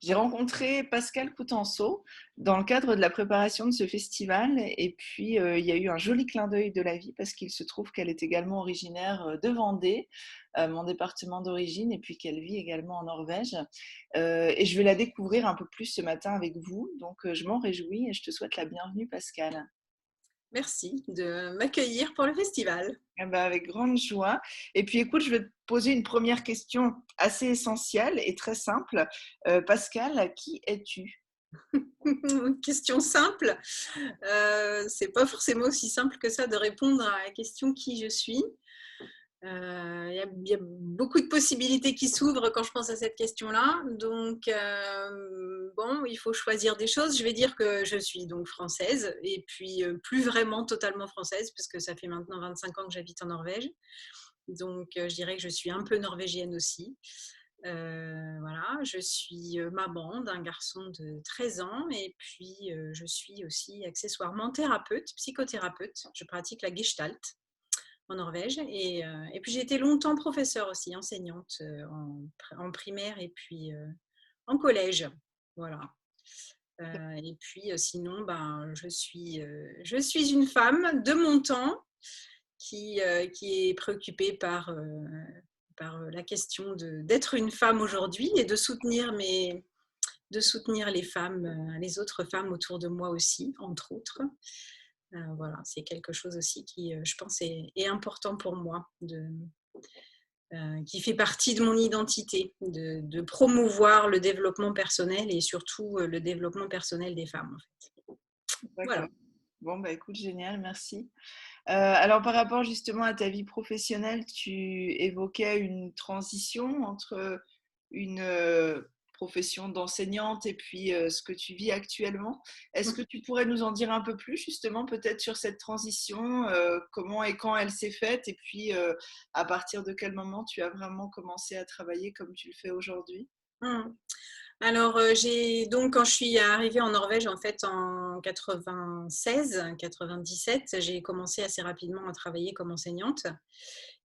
J'ai rencontré Pascal Coutenceau dans le cadre de la préparation de ce festival et puis il y a eu un joli clin d'œil de la vie parce qu'il se trouve qu'elle est également originaire de Vendée, mon département d'origine, et puis qu'elle vit également en Norvège. Et je vais la découvrir un peu plus ce matin avec vous, donc je m'en réjouis et je te souhaite la bienvenue, Pascal. Merci de m'accueillir pour le festival. Eh ben, avec grande joie. Et puis écoute, je vais te poser une première question assez essentielle et très simple. Pascal, qui es-tu? Question simple. C'est pas forcément aussi simple que ça de répondre à la question qui je suis. Il y a beaucoup de possibilités qui s'ouvrent quand je pense à cette question-là. Donc, bon, il faut choisir des choses. Je vais dire que je suis donc française et puis plus vraiment totalement française parce que ça fait maintenant 25 ans que j'habite en Norvège. Donc, je dirais que je suis un peu norvégienne aussi. Voilà, je suis maman d'un garçon de 13 ans et puis je suis aussi accessoirement thérapeute, psychothérapeute. Je pratique la Gestalt en Norvège et puis j'ai été longtemps professeure aussi, enseignante en primaire et puis en collège. Voilà. Et puis sinon, ben, je suis une femme de mon temps qui est préoccupée par la question d'être une femme aujourd'hui et de soutenir les femmes, les autres femmes autour de moi aussi, entre autres. Voilà, c'est quelque chose aussi qui, je pense, est important pour moi, qui fait partie de mon identité, de promouvoir le développement personnel et surtout le développement personnel des femmes. En fait. D'accord. Voilà. Bon, bah écoute, génial, merci. Alors, par rapport justement à ta vie professionnelle, tu évoquais une transition entre une profession d'enseignante et puis ce que tu vis actuellement. Est-ce que tu pourrais nous en dire un peu plus justement peut-être sur cette transition, comment et quand elle s'est faite et puis à partir de quel moment tu as vraiment commencé à travailler comme tu le fais aujourd'hui? Mmh. Alors, j'ai donc quand je suis arrivée en Norvège, en fait, en 96-97, j'ai commencé assez rapidement à travailler comme enseignante.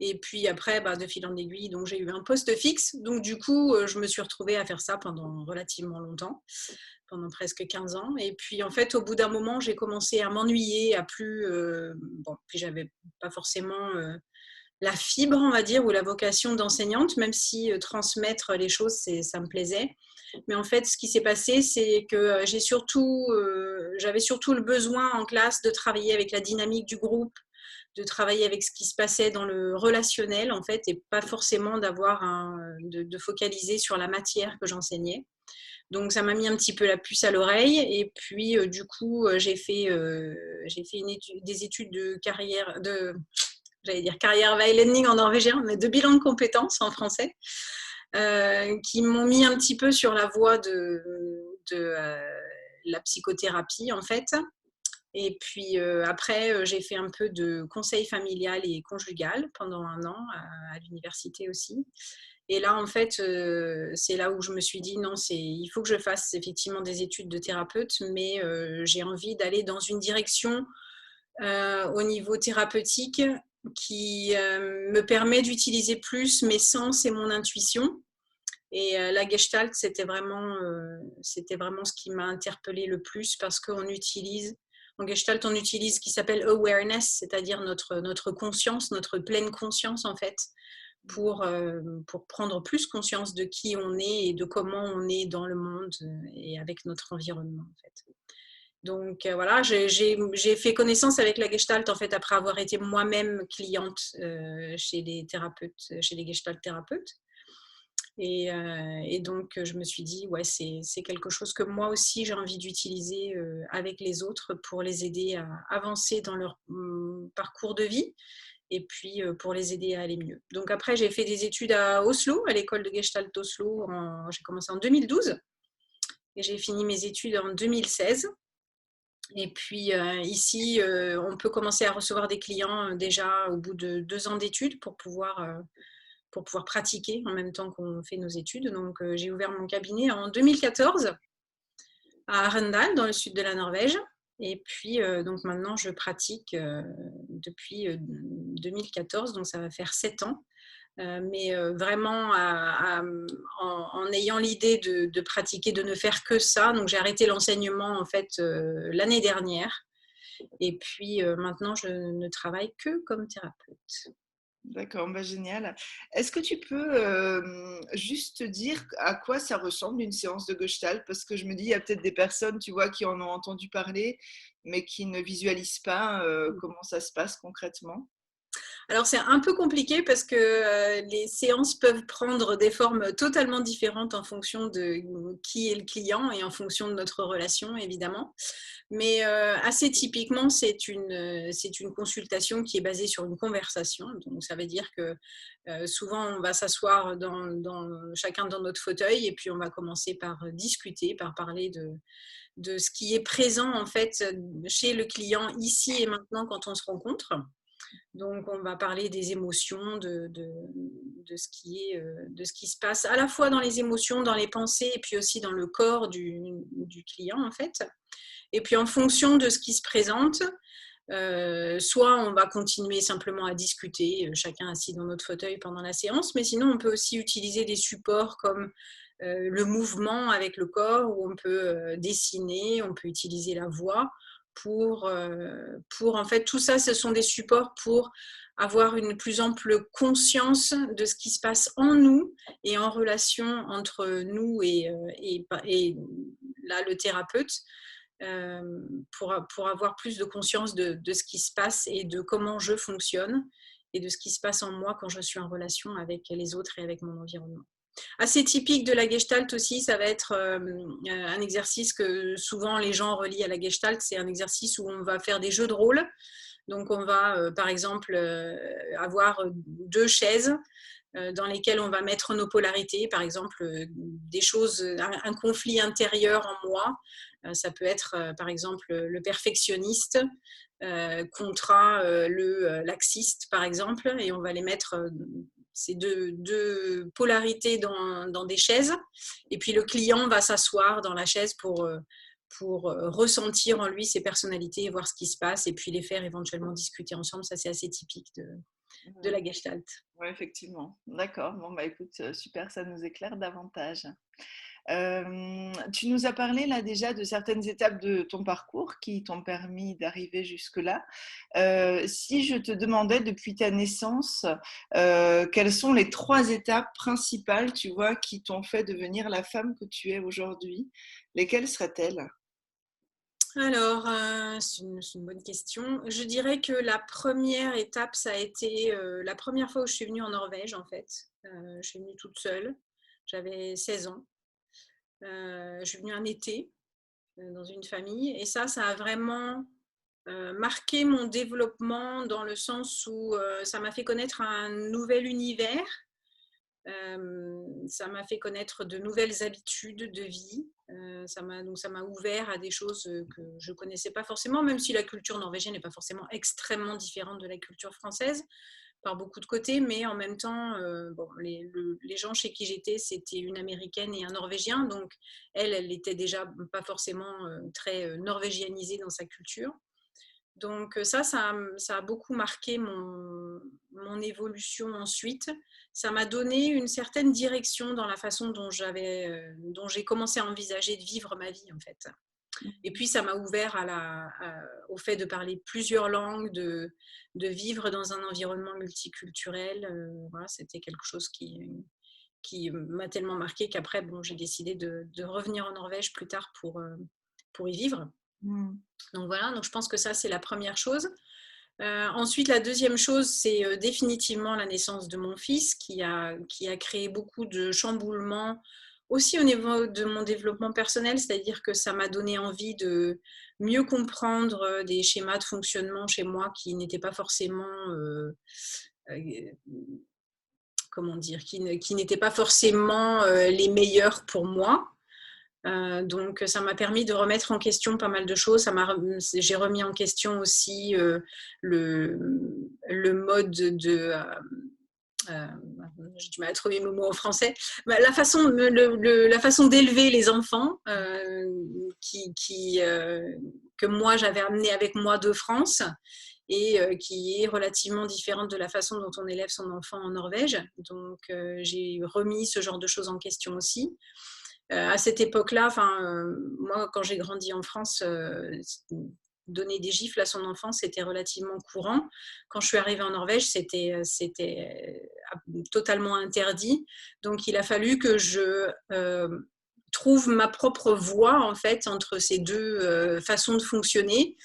Et puis après, bah, de fil en aiguille, donc j'ai eu un poste fixe. Donc du coup, je me suis retrouvée à faire ça pendant relativement longtemps, pendant presque 15 ans. Et puis en fait, au bout d'un moment, j'ai commencé à m'ennuyer, à plus... bon, puis j'avais pas forcément la fibre, on va dire, ou la vocation d'enseignante, même si transmettre les choses, ça me plaisait. Mais en fait, ce qui s'est passé, c'est que j'avais surtout le besoin en classe de travailler avec la dynamique du groupe, de travailler avec ce qui se passait dans le relationnel, en fait, et pas forcément de focaliser sur la matière que j'enseignais. Donc, ça m'a mis un petit peu la puce à l'oreille. Et puis, du coup, j'ai fait des études de carrière, j'allais dire carrière veiledning en norvégien, mais de bilan de compétences en français, qui m'ont mis un petit peu sur la voie de la psychothérapie, en fait. Et puis après, j'ai fait un peu de conseil familial et conjugal pendant un an à l'université aussi. Et là, en fait, c'est là où je me suis dit, non, il faut que je fasse effectivement des études de thérapeute, mais j'ai envie d'aller dans une direction au niveau thérapeutique qui me permet d'utiliser plus mes sens et mon intuition. Et la gestalt, c'était vraiment ce qui m'a interpellée le plus parce qu'en gestalt, on utilise ce qui s'appelle awareness, c'est-à-dire notre conscience, notre pleine conscience en fait, pour prendre plus conscience de qui on est et de comment on est dans le monde et avec notre environnement en fait. Donc voilà, j'ai fait connaissance avec la gestalt en fait après avoir été moi-même cliente chez les thérapeutes, chez les gestalt thérapeutes. Et donc, je me suis dit, ouais, c'est quelque chose que moi aussi, j'ai envie d'utiliser avec les autres pour les aider à avancer dans leur parcours de vie et puis pour les aider à aller mieux. Donc après, j'ai fait des études à Oslo, à l'école de Gestalt d'Oslo. J'ai commencé en 2012 et j'ai fini mes études en 2016. Et puis ici, on peut commencer à recevoir des clients déjà au bout de 2 ans d'études pour pouvoir pratiquer en même temps qu'on fait nos études. Donc, j'ai ouvert mon cabinet en 2014 à Arendal, dans le sud de la Norvège. Et puis, donc maintenant, je pratique depuis 2014, donc ça va faire 7 ans, mais vraiment en ayant l'idée de pratiquer, de ne faire que ça. Donc j'ai arrêté l'enseignement en fait l'année dernière. Et puis maintenant, je ne travaille que comme thérapeute. D'accord, bah, génial. Est-ce que tu peux juste dire à quoi ça ressemble une séance de Gestalt? Parce que je me dis, il y a peut-être des personnes, tu vois, qui en ont entendu parler, mais qui ne visualisent pas comment ça se passe concrètement. Alors c'est un peu compliqué parce que les séances peuvent prendre des formes totalement différentes en fonction de qui est le client et en fonction de notre relation évidemment. Mais assez typiquement, c'est une consultation qui est basée sur une conversation. Donc ça veut dire que souvent on va s'asseoir chacun dans notre fauteuil et puis on va commencer par discuter, par parler de ce qui est présent en fait chez le client ici et maintenant quand on se rencontre. Donc, on va parler des émotions, de ce qui se passe à la fois dans les émotions, dans les pensées et puis aussi dans le corps du client, en fait. Et puis, en fonction de ce qui se présente, soit on va continuer simplement à discuter, chacun assis dans notre fauteuil pendant la séance, mais sinon, on peut aussi utiliser des supports comme le mouvement avec le corps, où on peut dessiner, on peut utiliser la voix pour en fait, tout ça, ce sont des supports pour avoir une plus ample conscience de ce qui se passe en nous et en relation entre nous et là, le thérapeute, pour avoir plus de conscience de ce qui se passe et de comment je fonctionne et de ce qui se passe en moi quand je suis en relation avec les autres et avec mon environnement. Assez typique de la Gestalt aussi, ça va être un exercice que souvent les gens relient à la Gestalt, c'est un exercice où on va faire des jeux de rôle. Donc on va par exemple avoir 2 chaises dans lesquelles on va mettre nos polarités, par exemple des choses, un conflit intérieur en moi. Ça peut être par exemple le perfectionniste contre le laxiste par exemple, et on va les mettre ces deux polarités dans des chaises, et puis le client va s'asseoir dans la chaise pour ressentir en lui ses personnalités et voir ce qui se passe et puis les faire éventuellement discuter ensemble. Ça, c'est assez typique de la Gestalt. Oui, effectivement. D'accord. Bon, bah écoute, super, ça nous éclaire davantage. Tu nous as parlé là déjà de certaines étapes de ton parcours qui t'ont permis d'arriver jusque-là. Si je te demandais depuis ta naissance, quelles sont les 3 étapes principales, tu vois, qui t'ont fait devenir la femme que tu es aujourd'hui, lesquelles seraient-elles? Alors, c'est une bonne question. Je dirais que la première étape, ça a été la première fois où je suis venue en Norvège, en fait. Je suis venue toute seule. J'avais 16 ans. Je suis venue un été dans une famille. Et ça a vraiment marqué mon développement dans le sens où ça m'a fait connaître un nouvel univers. Ça m'a fait connaître de nouvelles habitudes de vie. Ça m'a ouvert à des choses que je ne connaissais pas forcément, même si la culture norvégienne n'est pas forcément extrêmement différente de la culture française par beaucoup de côtés, mais en même temps, bon, les gens chez qui j'étais, c'était une Américaine et un Norvégien, donc elle était déjà pas forcément très norvégianisée dans sa culture. Donc ça a beaucoup marqué mon évolution ensuite. Ça m'a donné une certaine direction dans la façon dont j'ai commencé à envisager de vivre ma vie, en fait. Et puis ça m'a ouvert au fait de parler plusieurs langues, de vivre dans un environnement multiculturel. Voilà, c'était quelque chose qui m'a tellement marqué qu'après, bon, j'ai décidé de revenir en Norvège plus tard pour y vivre. Donc voilà, donc je pense que ça, c'est la première chose. Ensuite, la deuxième chose, c'est définitivement la naissance de mon fils qui a créé beaucoup de chamboulements aussi au niveau de mon développement personnel, c'est-à-dire que ça m'a donné envie de mieux comprendre des schémas de fonctionnement chez moi qui n'étaient pas forcément, comment dire, qui n'étaient pas forcément les meilleurs pour moi. Donc ça m'a permis de remettre en question pas mal de choses. J'ai remis en question aussi le mode de j'ai du mal à trouver mes mots en français. La façon d'élever les enfants que moi j'avais amené avec moi de France et qui est relativement différente de la façon dont on élève son enfant en Norvège. Donc, j'ai remis ce genre de choses en question aussi. À cette époque-là, moi, quand j'ai grandi en France, donner des gifles à son enfant, c'était relativement courant. Quand je suis arrivée en Norvège, c'était totalement interdit. Donc, il a fallu que je trouve ma propre voie, en fait, entre ces deux façons de fonctionner,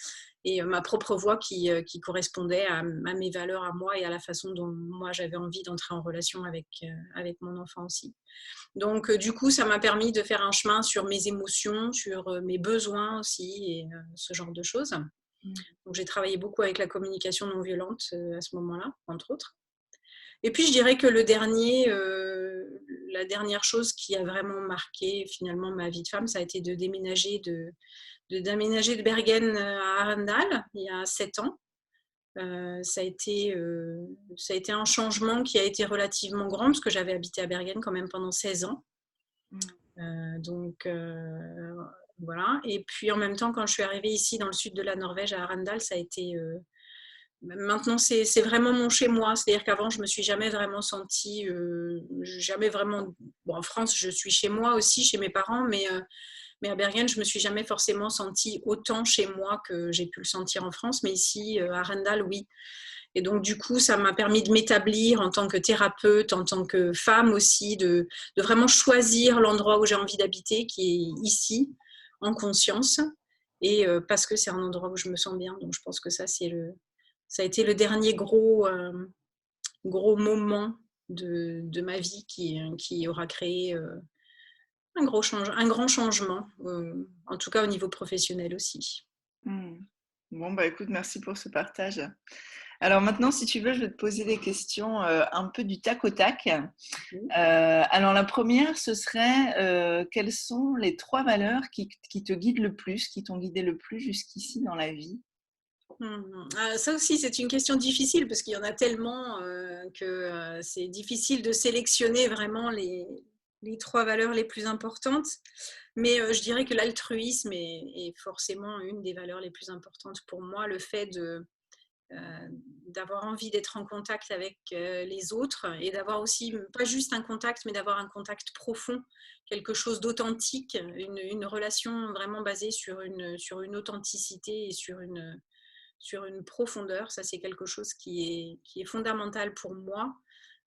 et ma propre voie qui correspondait à mes valeurs à moi et à la façon dont moi j'avais envie d'entrer en relation avec mon enfant aussi. Donc du coup, ça m'a permis de faire un chemin sur mes émotions, sur mes besoins aussi, et ce genre de choses. Donc j'ai travaillé beaucoup avec la communication non violente à ce moment-là, entre autres. Et puis je dirais que la dernière chose qui a vraiment marqué finalement ma vie de femme, ça a été de déménager de Bergen à Arendal il y a 7 ans. Ça a été un changement qui a été relativement grand parce que j'avais habité à Bergen quand même pendant 16 ans. Donc voilà. Et puis en même temps, quand je suis arrivée ici dans le sud de la Norvège, à Arendal, ça a été... maintenant, c'est vraiment mon chez-moi. C'est-à-dire qu'avant, je me suis jamais vraiment sentie... jamais vraiment... Bon, en France, je suis chez moi aussi, chez mes parents, mais à Bergen, je ne me suis jamais forcément sentie autant chez moi que j'ai pu le sentir en France. Mais ici, à Arendal, oui. Et donc, du coup, ça m'a permis de m'établir en tant que thérapeute, en tant que femme aussi, de vraiment choisir l'endroit où j'ai envie d'habiter, qui est ici, en conscience, et parce que c'est un endroit où je me sens bien. Donc, je pense que ça a été le dernier gros moment de ma vie qui aura créé un grand changement, en tout cas au niveau professionnel aussi. Bon, bah écoute, merci pour ce partage. Alors maintenant, si tu veux, je vais te poser des questions un peu du tac au tac. Alors la première, ce serait quelles sont les 3 valeurs qui te guident le plus, qui t'ont guidé le plus jusqu'ici dans la vie? Ça aussi, c'est une question difficile parce qu'il y en a tellement que c'est difficile de sélectionner vraiment les 3 valeurs les plus importantes. Mais je dirais que l'altruisme est forcément une des valeurs les plus importantes pour moi. Le fait d'avoir envie d'être en contact avec les autres et d'avoir aussi, pas juste un contact, mais d'avoir un contact profond, quelque chose d'authentique, une relation vraiment basée sur une authenticité et sur une profondeur. Ça, c'est quelque chose qui est fondamental pour moi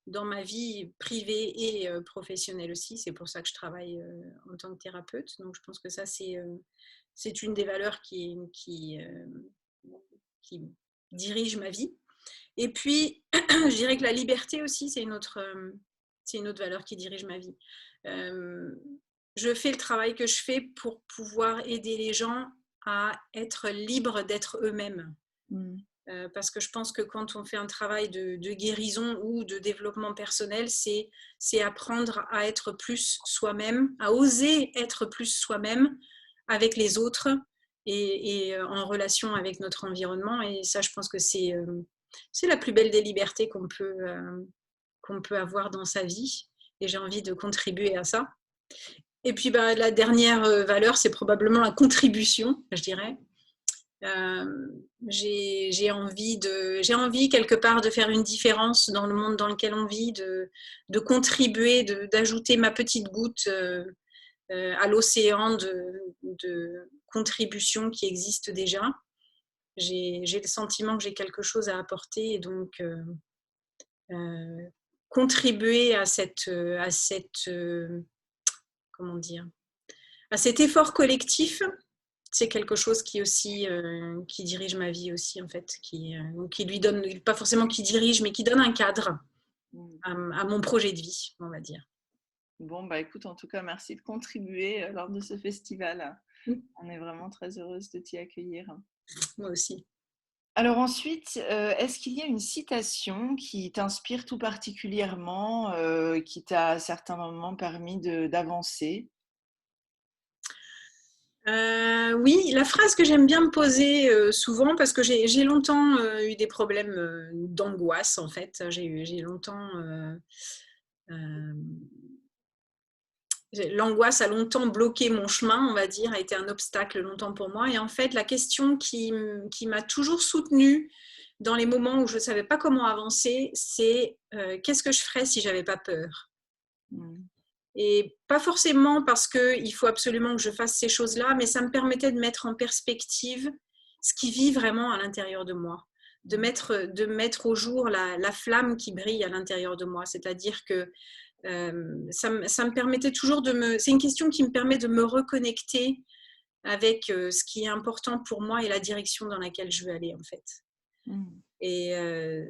dans ma vie privée et professionnelle aussi. C'est pour ça que je travaille en tant que thérapeute. Donc, je pense que ça, c'est une des valeurs qui dirige ma vie. Et puis, je dirais que la liberté aussi, c'est une autre valeur qui dirige ma vie. Je fais le travail que je fais pour pouvoir aider les gens à être libres d'être eux-mêmes. Parce que je pense que quand on fait un travail de guérison ou de développement personnel, c'est apprendre à être plus soi-même, à oser être plus soi-même avec les autres et en relation avec notre environnement. Et ça, je pense que c'est la plus belle des libertés qu'on peut avoir dans sa vie. Et j'ai envie de contribuer à ça. Et puis, la dernière valeur, c'est probablement la contribution, je dirais. J'ai envie quelque part de faire une différence dans le monde dans lequel on vit, de contribuer, d'ajouter ma petite goutte à l'océan de contributions qui existent déjà. J'ai le sentiment que j'ai quelque chose à apporter et donc contribuer à comment dire, à cet effort collectif. C'est quelque chose qui aussi qui dirige ma vie aussi en fait, qui lui donne, pas forcément qui dirige, mais qui donne un cadre à mon projet de vie, on va dire. Bon, bah écoute, en tout cas, merci de contribuer lors de ce festival. On est vraiment très heureuse de t'y accueillir. Moi aussi. Alors ensuite, est-ce qu'il y a une citation qui t'inspire tout particulièrement, qui t'a à certains moments permis d'avancer ? Oui, la phrase que j'aime bien me poser souvent, parce que j'ai longtemps eu des problèmes d'angoisse en fait. J'ai longtemps... l'angoisse a longtemps bloqué mon chemin, on va dire, a été un obstacle longtemps pour moi. Et en fait, la question qui m'a toujours soutenue, dans les moments où je ne savais pas comment avancer, c'est qu'est-ce que je ferais si j'avais pas peur? Mmh. Et pas forcément parce qu'il faut absolument que je fasse ces choses-là, mais ça me permettait de mettre en perspective ce qui vit vraiment à l'intérieur de moi, Mmh. de mettre au jour la flamme qui brille à l'intérieur de moi. C'est-à-dire que ça me permettait toujours de me... C'est une question qui me permet de me reconnecter avec ce qui est important pour moi et la direction dans laquelle je veux aller, en fait. Mmh. Et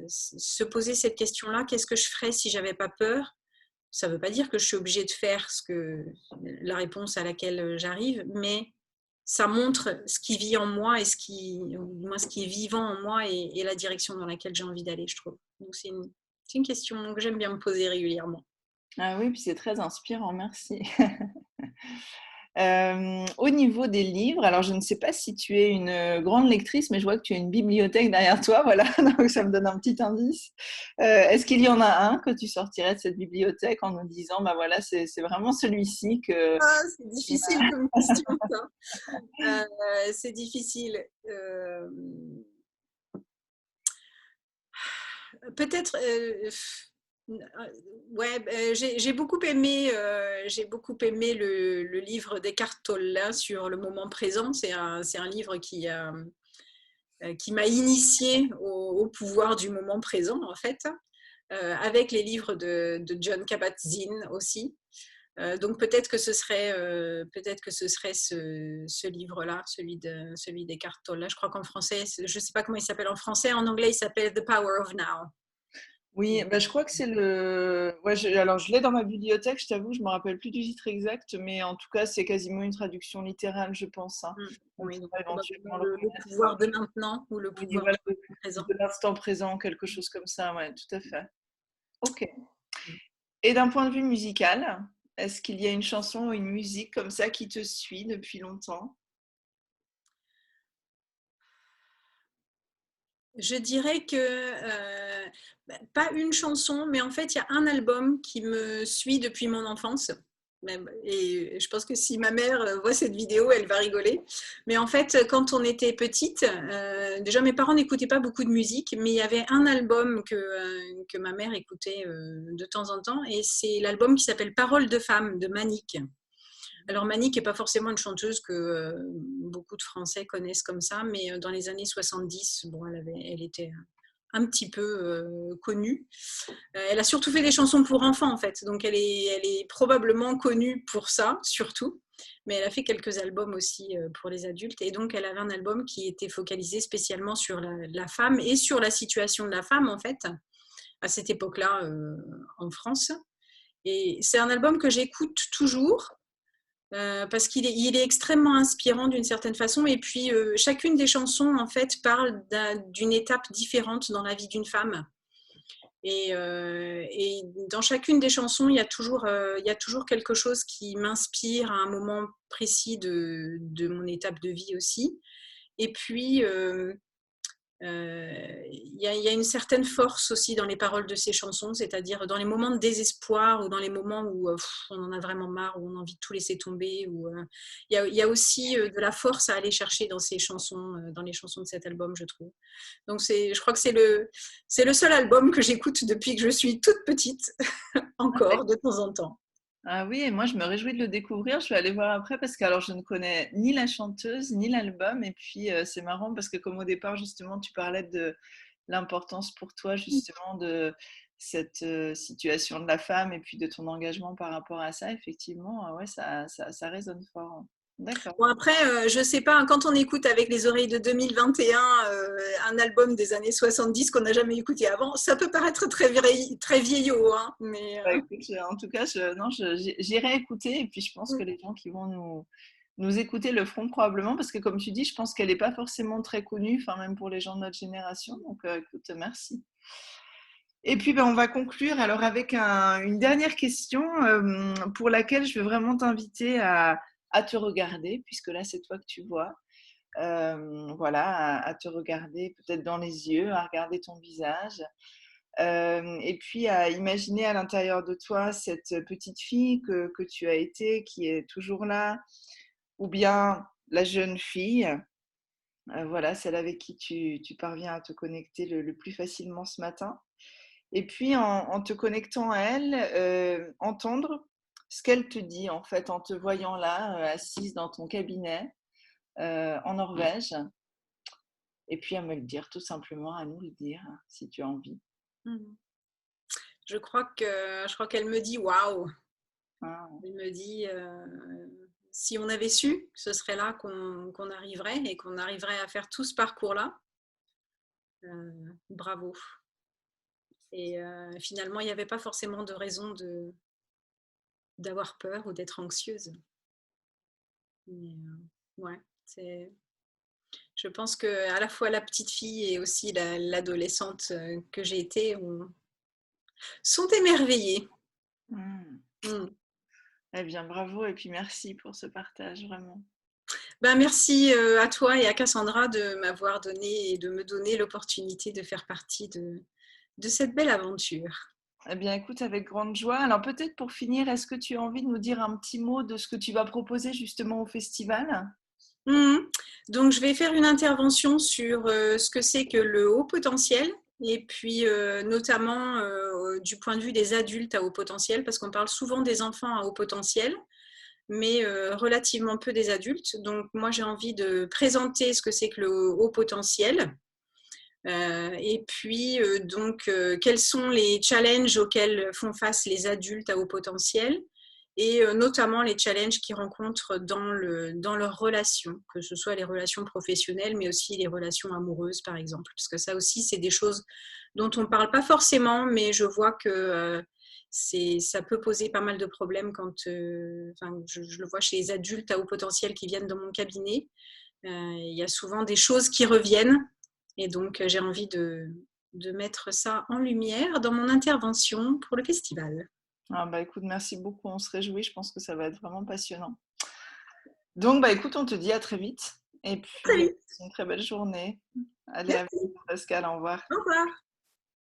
se poser cette question-là, qu'est-ce que je ferais si j'avais pas peur? Ça ne veut pas dire que je suis obligée de faire la réponse à laquelle j'arrive, mais ça montre ce qui vit en moi et ce qui est vivant en moi et la direction dans laquelle j'ai envie d'aller, je trouve. Donc c'est une question que j'aime bien me poser régulièrement. Ah oui, puis c'est très inspirant, merci. Au niveau des livres, alors je ne sais pas si tu es une, grande lectrice, mais je vois que tu as une bibliothèque derrière toi, voilà, donc ça me donne un petit indice. Est-ce qu'il y en a un que tu sortirais de cette bibliothèque en nous disant: «Bah, voilà, c'est vraiment celui-ci que» Ah, c'est difficile comme question, ça. C'est difficile. Peut-être, ouais, j'ai beaucoup aimé le livre d'Eckhart Tolle sur le moment présent. C'est un livre qui m'a initiée au pouvoir du moment présent, en fait, avec les livres de John Kabat-Zinn aussi. Donc peut-être que ce serait ce livre-là, celui d'Eckhart Tolle. Je crois qu'en français, je ne sais pas comment il s'appelle en français. En anglais, il s'appelle The Power of Now. oui, bah, je crois que c'est le ouais, alors je l'ai dans ma bibliothèque, je t'avoue, je me rappelle plus du titre exact, mais en tout cas, c'est quasiment une traduction littérale, je pense, hein. On Oui, donc pourra probablement éventuellement le le remettre, pouvoir de maintenant ou le oui, pouvoir voilà, du moment présent. de l'instant présent, quelque chose comme ça, ouais, tout à fait. OK. Et d'un point de vue musical, est-ce qu'il y a une chanson ou une musique comme ça qui te suit depuis longtemps? Je dirais que pas une chanson, mais en fait, il y a un album qui me suit depuis mon enfance. Même, et je pense que si ma mère voit cette vidéo, elle va rigoler. Mais en fait, quand on était petite, déjà mes parents n'écoutaient pas beaucoup de musique, mais il y avait un album que ma mère écoutait de temps en temps, et c'est l'album qui s'appelle Paroles de femmes de Manique. Alors Manique n'est pas forcément une chanteuse que beaucoup de Français connaissent comme ça, mais dans les années 70, bon, elle était un petit peu connue. Elle a surtout fait des chansons pour enfants, en fait, donc elle est probablement connue pour ça, surtout. Mais elle a fait quelques albums aussi pour les adultes. Et donc, elle avait un album qui était focalisé spécialement sur la femme et sur la situation de la femme, en fait, à cette époque-là en France. Et c'est un album que j'écoute toujours parce il est extrêmement inspirant d'une certaine façon. Et puis, chacune des chansons, en fait, parle d'une étape différente dans la vie d'une femme. Et dans chacune des chansons, il y a toujours quelque chose qui m'inspire à un moment précis de mon étape de vie aussi. Et puis, il y a une certaine force aussi dans les paroles de ces chansons, c'est-à-dire dans les moments de désespoir ou dans les moments où on en a vraiment marre, où on a envie de tout laisser tomber. Il y a aussi de la force à aller chercher dans ces chansons, dans les chansons de cet album, je trouve. Donc je crois que c'est le seul album que j'écoute depuis que je suis toute petite, encore de temps en temps. Ah oui, et moi je me réjouis de le découvrir. Je vais aller voir après parce que alors je ne connais ni la chanteuse ni l'album et puis c'est marrant parce que comme au départ justement tu parlais de l'importance pour toi justement de cette situation de la femme et puis de ton engagement par rapport à ça, effectivement, ouais, ça résonne fort, hein. D'accord. Bon après, je sais pas, hein, quand on écoute avec les oreilles de 2021 un album des années 70 qu'on n'a jamais écouté avant, ça peut paraître très vieillot, hein, mais Bah, écoute, en tout cas, non, j'irai écouter et puis je pense que les gens qui vont nous écouter le feront probablement parce que comme tu dis, je pense qu'elle n'est pas forcément très connue, enfin même pour les gens de notre génération. Donc écoute, merci. Et puis ben, on va conclure alors avec une dernière question pour laquelle je veux vraiment t'inviter à te regarder, puisque là c'est toi que tu vois. Voilà, à te regarder peut-être dans les yeux, à regarder ton visage. Et puis à imaginer à l'intérieur de toi cette petite fille que tu as été, qui est toujours là, ou bien la jeune fille Voilà, celle avec qui tu parviens à te connecter le plus facilement ce matin. Et puis en te connectant à elle, entendre ce qu'elle te dit en fait en te voyant là, assise dans ton cabinet en Norvège. Et puis à me le dire tout simplement, à nous le dire si tu as envie. Mhm. Je crois qu'elle me dit waouh. Ah, Elle me dit si on avait su que ce serait là qu'on arriverait et qu'on arriverait à faire tout ce parcours-là, bravo. Et finalement, il n'y avait pas forcément de raison d'avoir peur ou d'être anxieuse. Mais ouais, je pense que à la fois la petite fille et aussi l'adolescente que j'ai été sont émerveillées. hmm. Mm. Eh bien, bravo et puis merci pour ce partage, vraiment. Ben, merci à toi et à Cassandra de m'avoir donné et de me donner l'opportunité de faire partie de cette belle aventure. Eh bien, écoute, avec grande joie. Alors, peut-être pour finir, est-ce que tu as envie de nous dire un petit mot de ce que tu vas proposer justement au festival? Mhm. Donc, je vais faire une intervention sur ce que c'est que le haut potentiel et puis notamment du point de vue des adultes à haut potentiel, parce qu'on parle souvent des enfants à haut potentiel, mais relativement peu des adultes. Donc, moi, j'ai envie de présenter ce que c'est que le haut potentiel. Et puis, quels sont les challenges auxquels font face les adultes à haut potentiel et notamment les challenges qu'ils rencontrent dans leurs relations, que ce soit les relations professionnelles, mais aussi les relations amoureuses, par exemple. Parce que ça aussi, c'est des choses dont on ne parle pas forcément, mais je vois que ça peut poser pas mal de problèmes quand je le vois chez les adultes à haut potentiel qui viennent dans mon cabinet. Il y a souvent des choses qui reviennent et donc j'ai envie de mettre ça en lumière dans mon intervention pour le festival. Ah, bah écoute, merci beaucoup, on se réjouit, je pense que ça va être vraiment passionnant. Donc, bah écoute, on te dit à très vite et Très puis vite. une très belle journée. Allez, à Merci. bientôt, Pascal, au revoir. Au revoir.